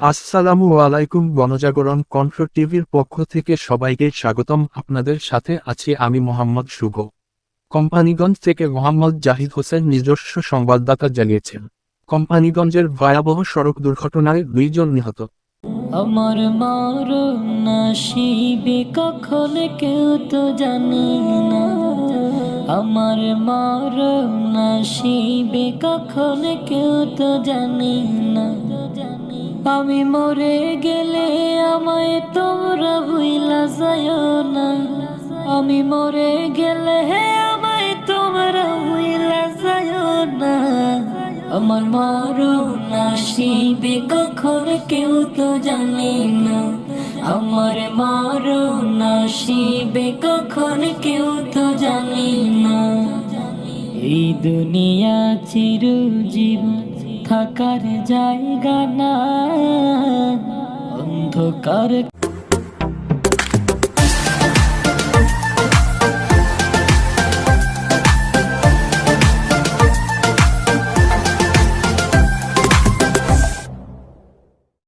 আসসালামু আলাইকুম। গণজাগরণ কণ্ঠ টিভির পক্ষ থেকে সবাইকে স্বাগতম। আপনাদের সাথে আছি আমি মোহাম্মদ শুভ। কোম্পানিগঞ্জ থেকে মোহাম্মদ জাহিদ হোসেন নিজস্ব সংবাদদাতা জানিয়েছেন, কোম্পানিগঞ্জের ভয়াবহ সড়ক দুর্ঘটনায় 2 জন নিহত। আমার মরণ নসিবে কখন কেউ তো জানে না। আমার মরণ নসিবে কখন কেউ তো জানে না। আমি মরে গেলে আমায় তোমরা ভুইলা যায়ও না। আমি মরে গেলে আমায় তোমরা ভুইলা যায়ও না। আমার মরণ নসিবে কখন কেউ তো জানে না। আমার মরণ নসিবে কখন কেউ তো জানে না। এই দুনিয়া চিরজীবন থাকার জায়গা না, অন্ধকার